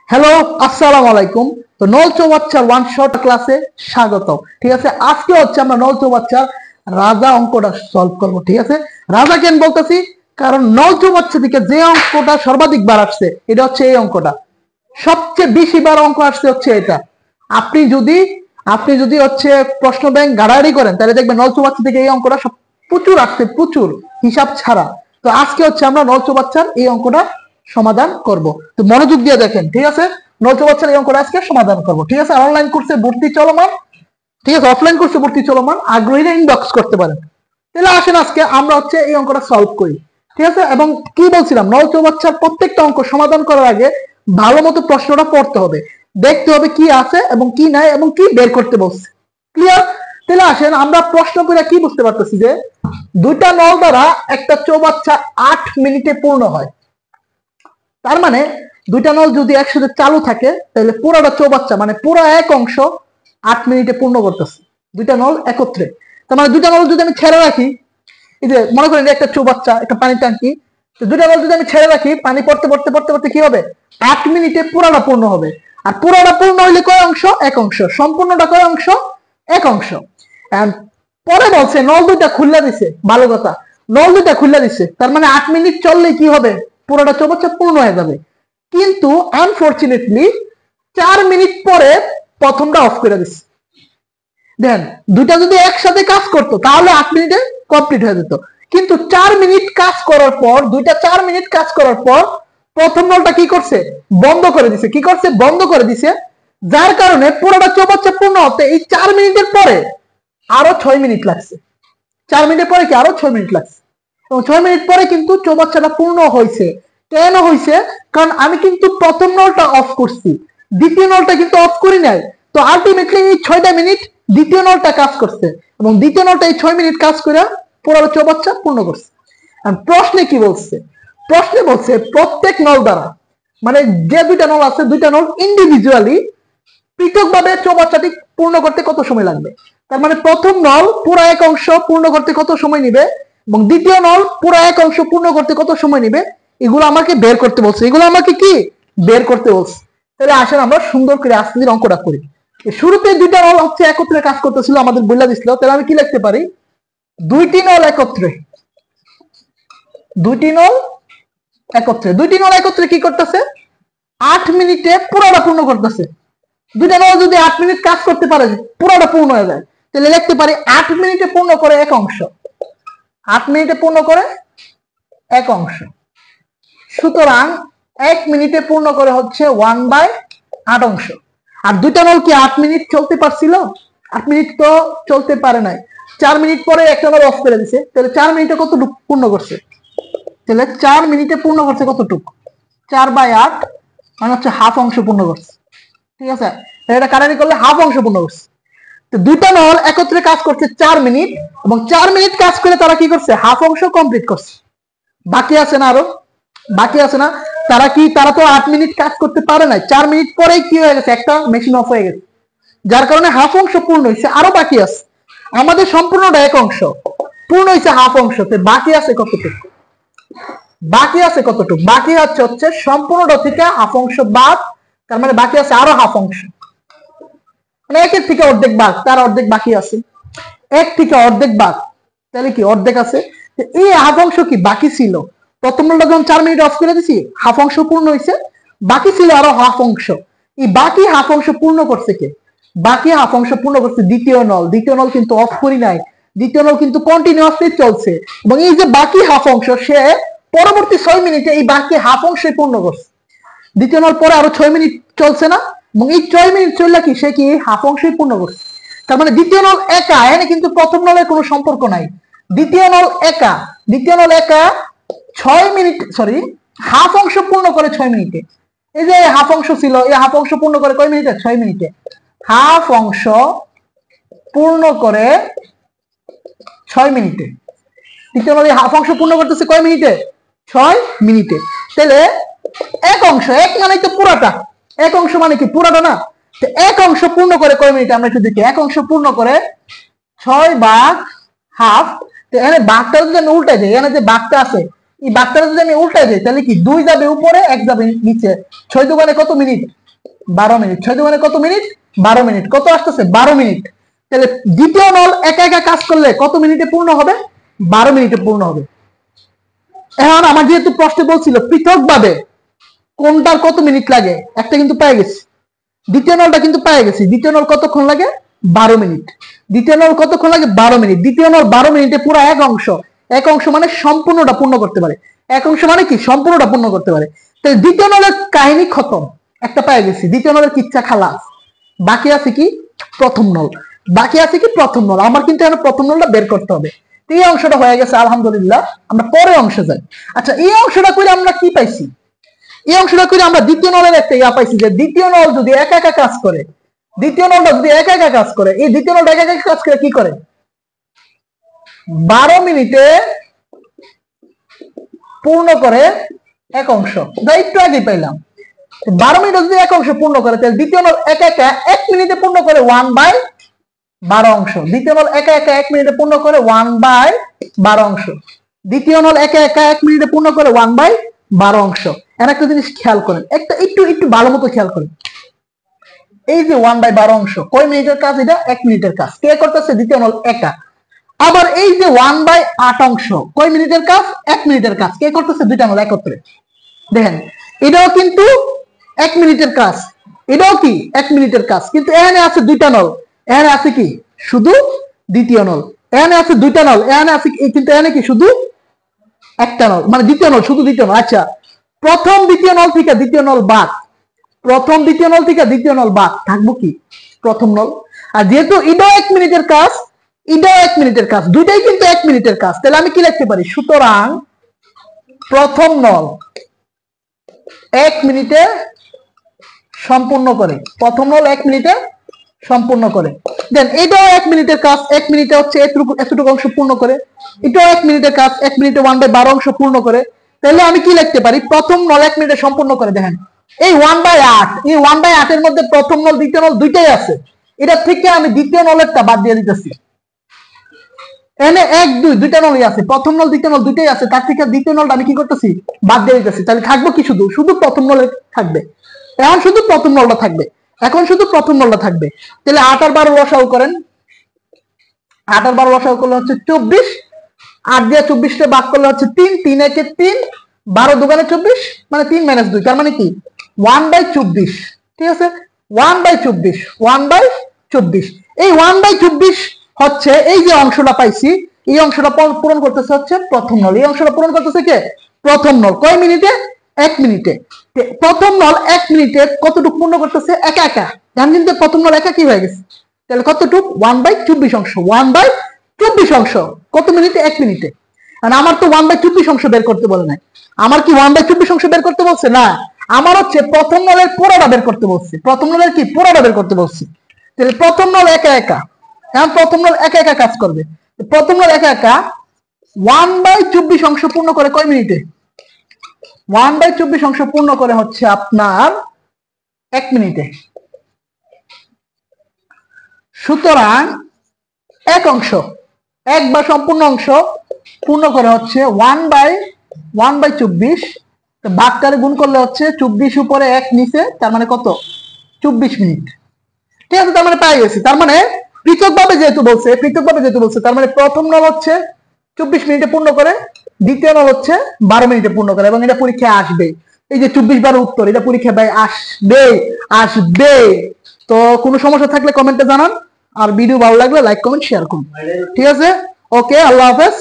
Hello, আসসালামু আলাইকুম। তো নল চৌবাচ্চার ওয়ান শর্ট ক্লাসে স্বাগত। ঠিক আছে, আজকে হচ্ছে আমরা নল চৌবাচ্চার রাজা অঙ্কটা সলভ করব। ঠিক আছে, রাজা কেন বলতেছি, কারণ নল চৌবাচ্চা থেকে যে অঙ্কটা সর্বাধিক বার আসছে এটা হচ্ছে এই অঙ্কটা। সবচেয়ে বেশি বার অঙ্ক আসছে হচ্ছে এটা। আপনি যদি আপনি যদি হচ্ছে প্রশ্ন ব্যাংক গাড়াগাড়ি করেন তাহলে দেখবেন নল চৌবাচ্চা থেকে এই অঙ্কটা সব প্রচুর আসছে, প্রচুর হিসাব ছাড়া। তো আজকে হচ্ছে আমরা নল চৌবাচ্চার এই অঙ্কটা সমাধান করব। তো মনোযোগ দিয়ে দেখেন। ঠিক আছে, নল চৌবাচ্চার এই অঙ্কটা আজকে সমাধান করব। ঠিক আছে, অনলাইন কোর্সে ভর্তি চলমান, ঠিক আছে, অফলাইন কোর্সে ভর্তি চলমান, আগ্রহীরা ইনবক্স করতে পারেন। তাহলে আসেন আজকে আমরা হচ্ছে এই অঙ্কটা সলভ করি। ঠিক আছে, এবং কি বলছিলাম, নল চৌবাচ্চার প্রত্যেকটা অঙ্ক সমাধান করার আগে ভালো মতো প্রশ্নটা পড়তে হবে, দেখতে হবে কি আছে এবং কি নাই এবং কি বের করতে বলছে। ক্লিয়ার? তাহলে আসেন আমরা প্রশ্ন করে কি বুঝতে পারতেছি যে দুইটা নল দ্বারা একটা চৌবাচ্চা 8 মিনিটে পূর্ণ হয়। তার মানে দুইটা নল যদি একসাথে চালু থাকে তাহলে পুরোটা চৌবাচ্চা মানে পুরো এক অংশ 8 মিনিটে পূর্ণ করতেছে, দুইটা নল একত্রে। তার মানে দুইটা নল যদি আমি ছেড়ে রাখি, এই যে মনে করেন একটা চৌবাচ্চা, একটা পানির ট্যাঙ্কি, তো দুইটা নল যদি আমি ছেড়ে রাখি, পানি পড়তে পড়তে পড়তে পড়তে কি হবে, 8 মিনিটে পুরোটা পূর্ণ হবে। আর পুরোটা পূর্ণ হইলে কয় অংশ? এক অংশ। সম্পূর্ণটা কয় অংশ? এক অংশ। পরে বলছে নল দুইটা খুললা দিছে, ভালো কথা, নল দুইটা খুললা দিছে, তার মানে 8 মিনিট চললে কি হবে, পুরোটা চৌবাচ্চা পূর্ণ হয়ে যাবে। কিন্তু আনফরচুনেটলি 4 মিনিট পরে প্রথমটা অফ করে দিচ্ছে। দেন দুইটা যদি একসাথে কাজ করতো তাহলে 8 মিনিটে কমপ্লিট হয়ে যেত। কিন্তু 4 মিনিট কাজ করার পর, দুইটা 4 মিনিট কাজ করার পর প্রথম নলটা কি করছে, বন্ধ করে দিছে। কি করছে? বন্ধ করে দিছে। যার কারণে পুরোটা চৌবাচ্চা পূর্ণ হতে এই 4 মিনিটের পরে আরো 6 মিনিট লাগছে। 4 মিনিটের পরে কি আরো 6 মিনিট লাগছে, এবং 6 মিনিট পরে কিন্তু চৌবাচ্চাটা পূর্ণ হয়েছে। কেন হয়েছে? কারণ আমি কিন্তু প্রথম নলটা অফ করছি, দ্বিতীয় নলটা কিন্তু অফ করি নাই। তো আলটিমেটলি এই 6টা মিনিট দ্বিতীয় নলটা কাজ করছে, এবং দ্বিতীয় নলটা এই 6 মিনিট কাজ করে পুরো চৌবাচ্চা পূর্ণ করছে। আর প্রশ্নে কি বলছে? প্রশ্নে বলছে প্রত্যেক নল দ্বারা, মানে যে দুইটা নল আছে দুইটা নল ইন্ডিভিজুয়ালি পৃথকভাবে চৌবাচ্চাটি পূর্ণ করতে কত সময় লাগবে। তার মানে প্রথম নল পুরো এক অংশ পূর্ণ করতে কত সময় নিবে, এবং দ্বিতীয় নল পুরো এক অংশ পূর্ণ করতে কত সময় নিবে, এগুলো আমাকে বের করতে বলছে। এগুলো আমাকে কি বের করতে বলছে। তাহলে আসেন আমরা সুন্দর করে আস্তে ধীরে অঙ্কটা করি। শুরুতে দুইটা নল হচ্ছে একত্রে কাজ করতেছিল, আমাদের বলে দিছিল। তাহলে আমি কি লিখতে পারি, দুইটি নল একত্রে, দুইটি নল একত্রে, দুইটি নল একত্রে কি করতেছে, 8 মিনিটে পুরোটা পূর্ণ করতেছে। দুইটা নল যদি 8 মিনিট কাজ করতে পারে পুরোটা পূর্ণ হয়ে যায়, তাহলে লিখতে পারি 8 মিনিটে পূর্ণ করে এক অংশ, 8 মিনিটে পূর্ণ করে এক অংশ। সুতরাং 1 মিনিটে পূর্ণ করে হচ্ছে 1/8 অংশ। আর দুইটা নল কি 8 মিনিট চলতে পারছিল? 8 মিনিট তো চলতে পারে নাই। 4 মিনিট পরে একটা নল অফ করে দিছে, তাহলে 4 মিনিটে কতটুকু পূর্ণ করছে, তাহলে 4 মিনিটে পূর্ণ করছে কতটুকু, 4/8 মানে হচ্ছে হাফ অংশ পূর্ণ করছে। ঠিক আছে, এটা কাটারি করলে হাফ অংশ পূর্ণ করছে। তো দুইটা নল একত্রে কাজ করছে 4 মিনিট, এবং 4 মিনিট কাজ করে তারা কি করছে, হাফ অংশ কমপ্লিট করছে। বাকি আছে না, আরো বাকি আছে না। তারা তো 8 মিনিট কাজ করতে পারে না, 4 মিনিট পরেই কি হয়ে গেছে, একটা মেশিন অফ হয়ে গেছে, যার কারণে হাফ অংশ পূর্ণ হয়েছে। আরো বাকি আছে, আমাদের সম্পূর্ণটা এক অংশ, পূর্ণ হয়েছে হাফ অংশ। বাকি আছে কতটুকু, বাকি আছে কতটুকু, বাকি হচ্ছে সম্পূর্ণটা থেকে হাফ অংশ বাদ, তার মানে বাকি আছে আরো হাফ অংশ, মানে একের থেকে অর্ধেক ভাগ, তার অর্ধেক বাকি আছে। এক থেকে অর্ধেক ভাগ, তাহলে কি অর্ধেক আছে। এই হাফ অংশ কি বাকি ছিল, প্রথম নলটা যখন 4 মিনিট অফ করে দিছি হাফ অংশ পূর্ণ হয়েছে, বাকি ছিল আরো হাফ অংশ। এই বাকি হাফ অংশ পূর্ণ করছে কে, বাকি হাফ অংশ পূর্ণ করছে দ্বিতীয় নল। দ্বিতীয় নল কিন্তু অফ করি নাই, দ্বিতীয় নল কিন্তু কন্টিনিউয়াসলি চলছে, এবং এই যে বাকি হাফ অংশ সে পরবর্তী 6 মিনিটে এই বাকি হাফ অংশে পূর্ণ করছে। দ্বিতীয় নল পরে আরো 6 মিনিট চলছে না, এবং এই 6 মিনিট চললে কি সে কি হাফ অংশই পূর্ণ করছে। তার মানে দ্বিতীয় নল একা, এখানে কিন্তু প্রথম নলের কোনো সম্পর্ক নাই। দ্বিতীয় নল একা, দ্বিতীয় নল একা 6 মিনিট, সরি, হাফ অংশ পূর্ণ করে 6 মিনিটে। এই যে হাফ অংশ ছিল, এই হাফ অংশ পূর্ণ করে কয় মিনিটে, 6 মিনিটে। হাফ অংশ পূর্ণ করে 6 মিনিটে। দ্বিতীয় নল হাফ অংশ পূর্ণ করতেছে কয় মিনিটে, 6 মিনিটে। তাহলে এক অংশ, এক মানে তো পুরাটা, এক অংশ মানে কি পুরাটা না। এক অংশ পূর্ণ করে কয় মিনিটে, আমরা একটু দেখি। এক অংশ পূর্ণ করে 6 ভাগ হাফ। এখানে বাঘটা যদি আমি উল্টাই দিই, এখানে যে বাঘটা আছে এই বাচ্চাটা যদি আমি উল্টাই যাই তাহলে কি 2 যাবে উপরে 1 যাবে নিচে। 6 দুগুণে কত মিনিট? 12 মিনিট। 6 দুগুণে কত মিনিট? 12 মিনিট। কত আসতেছে? 12 মিনিট। তাহলে দ্বিতীয় নল একা একা কাজ করলে কত মিনিটে পূর্ণ হবে? 12 মিনিটে পূর্ণ হবে। এখন আমার যেহেতু প্রশ্নে বলছিল পৃথকভাবে কোনটার কত মিনিট লাগে, একটা কিন্তু পেয়ে গেছি, দ্বিতীয় নলটা কিন্তু পেয়ে গেছি। দ্বিতীয় নল কতক্ষণ লাগে? 12 মিনিট। দ্বিতীয় নল কতক্ষণ লাগে? 12 মিনিট। দ্বিতীয় নল 12 মিনিটে পুরো এক অংশ, এক অংশ মানে সম্পূর্ণটা পূর্ণ করতে পারে। এক অংশ মানে কি? সম্পূর্ণটা পূর্ণ করতে পারে। তাই দ্বিতীয় নলের কাহিনী খতম, একটা পেয়ে গেছি। দ্বিতীয় নলের কিচ্ছা খালাস। বাকি আছে কি? প্রথম নল। বাকি আছে কি? প্রথম নল। আমার কিন্তু এখন প্রথম নলটা বের করতে হবে। এই অংশটা হয়ে গেছে আলহামদুলিল্লাহ। আমরা পরের অংশে যাই। আচ্ছা, এই অংশটা করে আমরা কি পাইছি? এই অংশটা করে আমরা দ্বিতীয় নলের একটা ইয়া পাইছি যে দ্বিতীয় নল যদি একা একা কাজ করে, দ্বিতীয় নলটা যদি একা একা কাজ করে, এই দ্বিতীয় নলটা একা একা কাজ করে কি করে? 12 মিনিটে পূর্ণ করে এক অংশ। যা একটু আগে পাইলাম। 12 মিনিটে যদি এক অংশ পূর্ণ করে তাহলে দ্বিতীয় নল একা একা 1 মিনিটে পূর্ণ করে 1/12 অংশ। দ্বিতীয় নল একা একা 1 মিনিটে পূর্ণ করে 1/12 অংশ। দ্বিতীয় নল একা একা 1 মিনিটে পূর্ণ করে 1/12 অংশ। এর একটা জিনিস খেয়াল করেন, একটা একটু ভালো মতো খেয়াল করেন। এই যে 1/12 অংশ কয় মিনিটের কাজ? এটা 1 মিনিটের কাজ। কে করতেছে? দ্বিতীয় নল একা। আবার এই যে 1/8 অংশ কয় মিনিটের কাজ? 1 মিনিটের কাজ। কে করতেছে? দুইটা নল একত্রে। দেখেন, এটাও কিন্তু 1 মিনিটের কাজ, এটাও কি 1 মিনিটের কাজ। কিন্তু এখানে আছে দুইটা নল, এখানে আছে কি? শুধু দ্বিতীয় নল। এখানে আছে দুইটা নল, এখানে আছে কিন্তু এখানে কি? শুধু একটা নল, মানে দ্বিতীয় নল, শুধু দ্বিতীয় নল। আচ্ছা, প্রথম দ্বিতীয় নল থেকে দ্বিতীয় নল বাদ, প্রথম দ্বিতীয় নল থেকে দ্বিতীয় নল বাদ, থাকবো কি? প্রথম নল। আর যেহেতু এটাও 1 মিনিটের কাজ, এটাও 1 মিনিটের কাজ, দুইটাই কিন্তু 1 মিনিটের কাজ, তাহলে আমি কি লিখতে পারি? সুতরাং প্রথম নল 1 মিনিটে সম্পূর্ণ করে, প্রথম নল 1 মিনিটে সম্পূর্ণ করে। দেন এটাও 1 মিনিটের কাজ, 1 মিনিটে হচ্ছে এতটুকু অংশ পূর্ণ করে। এটাও 1 মিনিটের কাজ, 1 মিনিটে 1/12 অংশ পূর্ণ করে। তাহলে আমি কি লিখতে পারি? প্রথম নল 1 মিনিটে সম্পূর্ণ করে। দেখেন, এই 1/8, এই 1/8 এর মধ্যে প্রথম নল দ্বিতীয় নল দুইটাই আছে। এটা থেকে আমি দ্বিতীয় নলেরটা বাদ দিয়ে দিতেছি। এনে 1 2 দুইটা নলই আছে, প্রথম নল দ্বিতীয় নল দুইটাই আছে, তার থেকে দ্বিতীয় নলটা আমি কি করতেছি? বাদ দিয়ে দিতেছি। তাহলে থাকবো কি? শুধু প্রথম নলের থাকবে। এখন শুধু প্রথম নলটা থাকবে, এখন শুধু প্রথম নলটা থাকবে। তাহলে 8 আর 12 লসাগু করেন। 8 আর 12 লসাগু করলে হচ্ছে 24। 8 দিয়ে 24 টা ভাগ করলে হচ্ছে 3, 3 একে 3, 12 দুগুণে 24, মানে 3 - 2, তার মানে কি? 1/24। ঠিক আছে, 1/24, 1/24। এই 1/24 হচ্ছে এই যে অংশটা পাইছি, এই অংশটা পূরণ করতেছে হচ্ছে প্রথম নল। এই অংশটা পূরণ করতেছে কে? প্রথম নল। কয় মিনিটে? 1 মিনিটে। প্রথম নল 1 মিনিটে কতটুকু পূর্ণ করতেছে? একা একা। জান কিন্তু প্রথম নল একা কি হয়ে গেছে? তাহলে কতটুকু? 1/24 অংশ। 1/24 অংশ কত মিনিটে? 1 মিনিটে। আর আমার তো 1/24 অংশ বের করতে বলে নাই। আমার কি 1/24 অংশ বের করতে বলছে? না, আমার হচ্ছে প্রথম নলের পুরোটা বের করতে বলছে। প্রথম নলের কি? পুরোটা বের করতে বলছে। তাহলে প্রথম নল একা একা, এখন প্রথম নল একা একা কাজ করবে। প্রথম নল একা একা 1/24 অংশ পূর্ণ করে কয় মিনিটে? 1/24 অংশ পূর্ণ করে হচ্ছে আপনার 1 মিনিটে। সুতরাং এক অংশ, এক বা সম্পূর্ণ অংশ পূর্ণ করে হচ্ছে 1/24। ভাগটারে গুণ করলে হচ্ছে 24 উপরে 1 নিচে, তার মানে কত? 24 মিনিট। ঠিক আছে, তার মানে পাই গেছি। তার মানে পৃথকভাবে যেহেতু বলছে, তার মানে প্রথম নল হচ্ছে 24 মিনিটে পূর্ণ করে, দ্বিতীয় নল হচ্ছে 12 মিনিটে পূর্ণ করে, এবং এটা পরীক্ষায় আসবে। এই যে 24/12 উত্তর, এটা পরীক্ষায় ভাই আসবে। তো কোনো সমস্যা থাকলে কমেন্টে জানান, আর ভিডিও ভালো লাগলে লাইক কমেন্ট শেয়ার করুন। ঠিক আছে, ওকে, আল্লাহ হাফেজ।